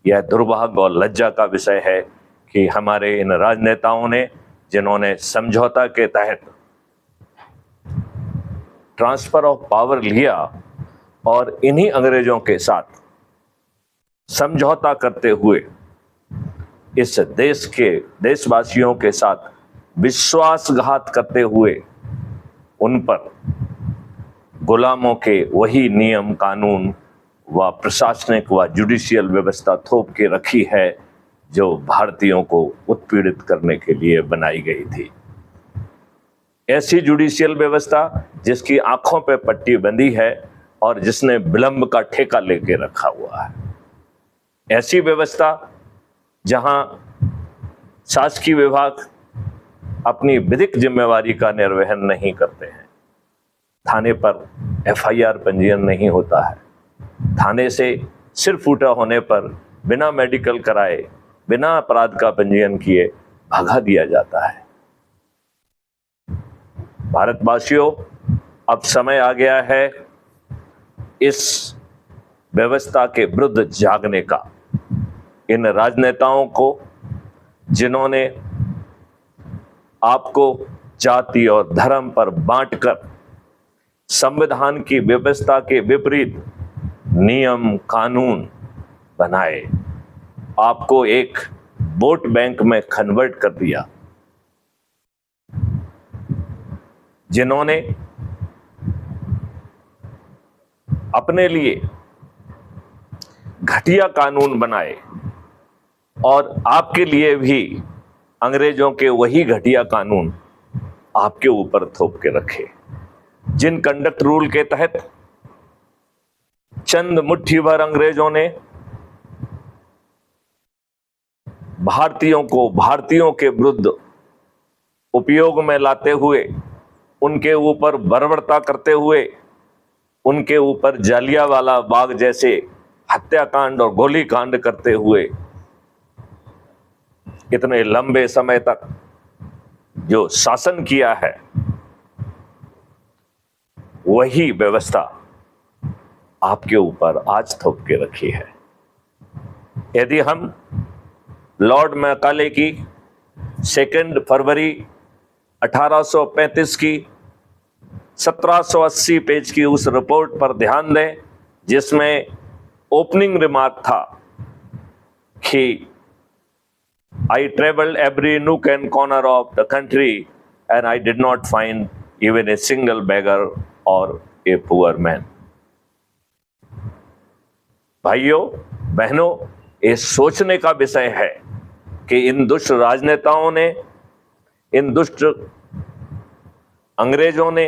यह दुर्भाग्य और लज्जा का विषय है कि हमारे इन राजनेताओं ने, जिन्होंने समझौता के तहत ट्रांसफर ऑफ पावर लिया और इन्हीं अंग्रेजों के साथ समझौता करते हुए इस देश के देशवासियों के साथ विश्वासघात करते हुए उन पर गुलामों के वही नियम कानून व प्रशासनिक व जुडिशियल व्यवस्था थोप के रखी है जो भारतीयों को उत्पीड़ित करने के लिए बनाई गई थी। ऐसी जुडिशियल व्यवस्था जिसकी आंखों पे पट्टी बंधी है और जिसने विलंब का ठेका लेके रखा हुआ है। ऐसी व्यवस्था जहां शासकीय विभाग अपनी विधिक जिम्मेवारी का निर्वहन नहीं करते हैं। थाने पर एफआईआर पंजीयन नहीं होता है। थाने से सिर फूटा होने पर बिना मेडिकल कराए, बिना अपराध का पंजीयन किए भगा दिया जाता है। भारतवासियों, अब समय आ गया है इस व्यवस्था के विरुद्ध जागने का। इन राजनेताओं को, जिन्होंने आपको जाति और धर्म पर बांटकर संविधान की व्यवस्था के विपरीत नियम कानून बनाए, आपको एक वोट बैंक में कन्वर्ट कर दिया, जिन्होंने अपने लिए घटिया कानून बनाए और आपके लिए भी अंग्रेजों के वही घटिया कानून आपके ऊपर थोप के रखे। जिन कंडक्ट रूल के तहत चंद मुट्ठी भर अंग्रेजों ने भारतीयों के विरुद्ध उपयोग में लाते हुए, उनके ऊपर बर्बरता करते हुए, उनके ऊपर जालियांवाला बाग जैसे हत्याकांड और गोलीकांड करते हुए इतने लंबे समय तक जो शासन किया है, वही व्यवस्था आपके ऊपर आज थोप के रखी है। यदि हम लॉर्ड मैकाले की 2 फरवरी 1835 की 1780 पेज की उस रिपोर्ट पर ध्यान दें, जिसमें ओपनिंग रिमार्क था कि I traveled every nook and corner of the country and I did not find even a single beggar or a poor man. भाइयों बहनों, ये सोचने का विषय है कि इन दुष्ट राजनेताओं ने, इन दुष्ट अंग्रेजों ने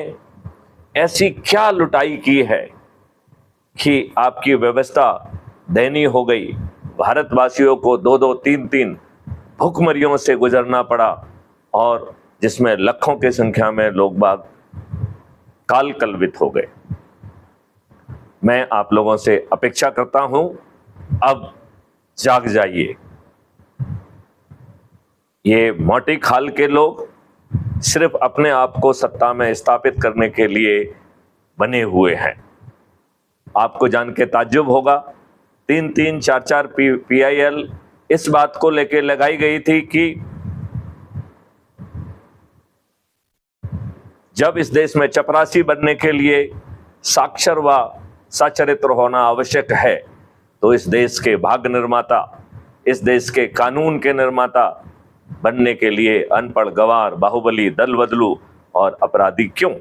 ऐसी क्या लुटाई की है कि आपकी व्यवस्था दयनीय हो गई। भारतवासियों को 2-2, 3-3 भूखमरियों से गुजरना पड़ा और जिसमें लाखों की संख्या में लोग बाग काल कलवित हो गए। मैं आप लोगों से अपेक्षा करता हूं, अब जाग जाइए। ये मोटी खाल के लोग सिर्फ अपने आप को सत्ता में स्थापित करने के लिए बने हुए हैं। आपको जान के ताज्जुब होगा, 3-3, 4-4 PIL इस बात को लेकर लगाई गई थी कि जब इस देश में चपरासी बनने के लिए साक्षर व सचरित्र होना आवश्यक है, तो इस देश के भाग्य निर्माता, इस देश के कानून के निर्माता बनने के लिए अनपढ़, गवार, बाहुबली, दल बदलू और अपराधी क्यों?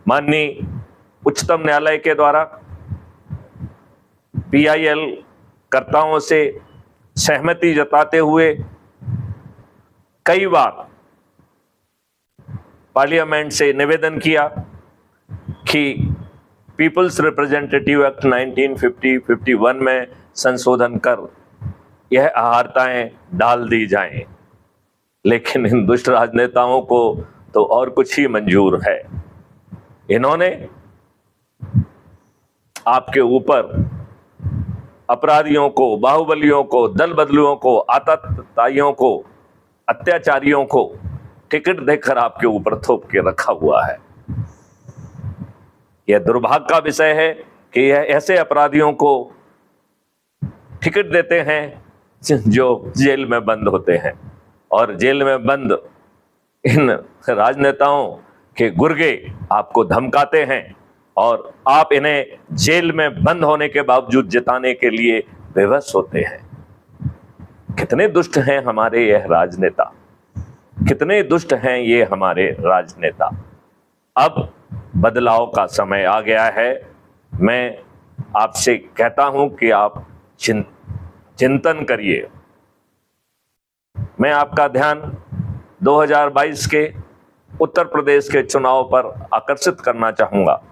माननीय उच्चतम न्यायालय के द्वारा PIL कर्ताओं से सहमति जताते हुए कई बार पार्लियामेंट से निवेदन किया कि पीपल्स रिप्रेजेंटेटिव एक्ट 1950-51 में संशोधन कर यह अहारताएं डाल दी जाएं, लेकिन इन दुष्ट राजनेताओं को तो और कुछ ही मंजूर है। इन्होंने आपके ऊपर अपराधियों को, बाहुबलियों को, दल बदलुओं को, आतताइयों को, अत्याचारियों को टिकट देकर आपके ऊपर थोप के रखा हुआ है। यह दुर्भाग्य का विषय है कि यह ऐसे अपराधियों को टिकट देते हैं जो जेल में बंद होते हैं, और जेल में बंद इन राजनेताओं के गुर्गे आपको धमकाते हैं और आप इन्हें जेल में बंद होने के बावजूद जिताने के लिए विवश होते हैं। कितने दुष्ट हैं हमारे यह राजनेता, कितने दुष्ट हैं ये हमारे राजनेता। अब बदलाव का समय आ गया है। मैं आपसे कहता हूं कि आप चिंतन करिए। मैं आपका ध्यान 2022 के उत्तर प्रदेश के चुनाव पर आकर्षित करना चाहूंगा,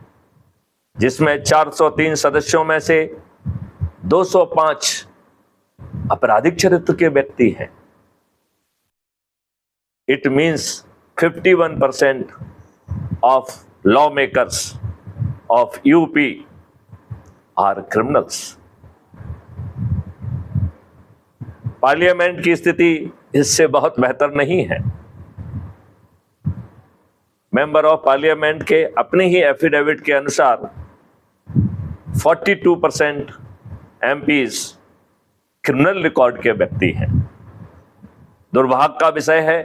जिसमें 403 सदस्यों में से 205 आपराधिक चरित्र के व्यक्ति हैं। It means 51% of law makers of UP are criminals. Parliament की स्थिति इससे बहुत बेहतर नहीं है। मेंबर ऑफ पार्लियामेंट के अपने ही एफिडेविट के अनुसार 42% एमपीज क्रिमिनल रिकॉर्ड के व्यक्ति हैं। दुर्भाग्य का विषय है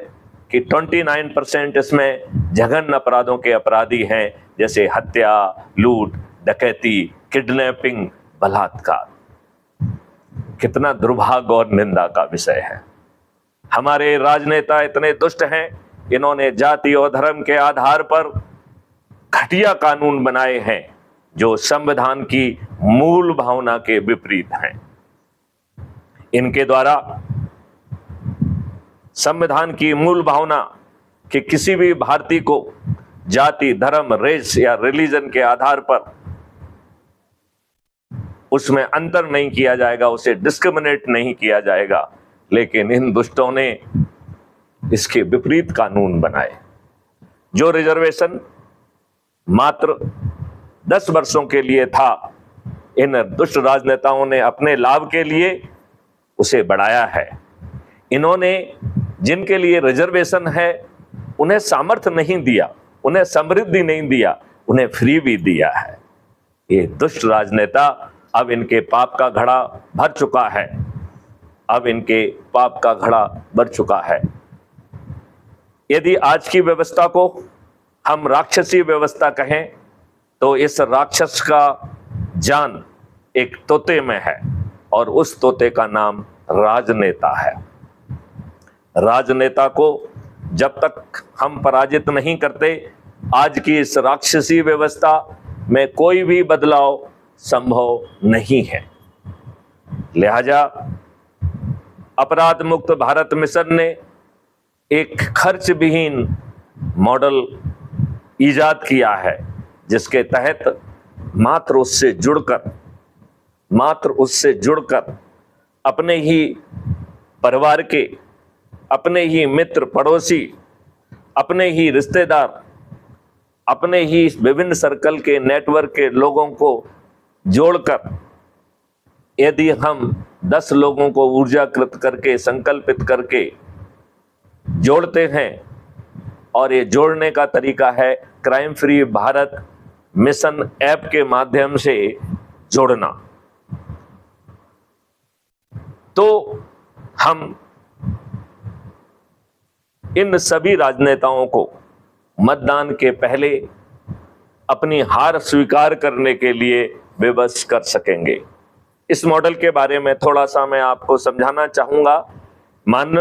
कि 29% इसमें जघन्य अपराधों के अपराधी हैं, जैसे हत्या, लूट, डकैती, किडनैपिंग, बलात्कार। कितना दुर्भाग्य और निंदा का विषय है। हमारे राजनेता इतने दुष्ट हैं, इन्होंने जाति और धर्म के आधार पर घटिया कानून बनाए हैं जो संविधान की मूल भावना के विपरीत हैं। इनके द्वारा संविधान की मूल भावना कि किसी भी भारतीय को जाति, धर्म, रेस या रिलीजन के आधार पर उसमें अंतर नहीं किया जाएगा, उसे डिस्क्रिमिनेट नहीं किया जाएगा, लेकिन इन दुष्टों ने इसके विपरीत कानून बनाए। जो रिजर्वेशन मात्र 10 वर्षों के लिए था, इन दुष्ट राजनेताओं ने अपने लाभ के लिए उसे बढ़ाया है। इन्होंने जिनके लिए रिजर्वेशन है उन्हें सामर्थ्य नहीं दिया, उन्हें समृद्धि नहीं दिया, उन्हें फ्री भी दिया है। ये दुष्ट राजनेता अब इनके पाप का घड़ा भर चुका है, अब इनके पाप का घड़ा भर चुका है। यदि आज की व्यवस्था को हम राक्षसी व्यवस्था कहें तो इस राक्षस का जान एक तोते में है, और उस तोते का नाम राजनेता है। राजनेता को जब तक हम पराजित नहीं करते, आज की इस राक्षसी व्यवस्था में कोई भी बदलाव संभव नहीं है। लिहाजा अपराध मुक्त भारत मिशन ने एक खर्च विहीन मॉडल इजाद किया है, जिसके तहत मात्र उससे जुड़कर अपने ही परिवार के, अपने ही मित्र पड़ोसी, अपने ही रिश्तेदार, अपने ही विभिन्न सर्कल के नेटवर्क के लोगों को जोड़कर यदि हम 10 लोगों को ऊर्जाकृत करके, संकल्पित करके जोड़ते हैं, और ये जोड़ने का तरीका है crime free Bharat mission app के माध्यम से जोड़ना, तो हम इन सभी राजनेताओं को मतदान के पहले अपनी हार स्वीकार करने के लिए विवश कर सकेंगे। इस मॉडल के बारे में थोड़ा सा मैं आपको समझाना चाहूंगा। माननीय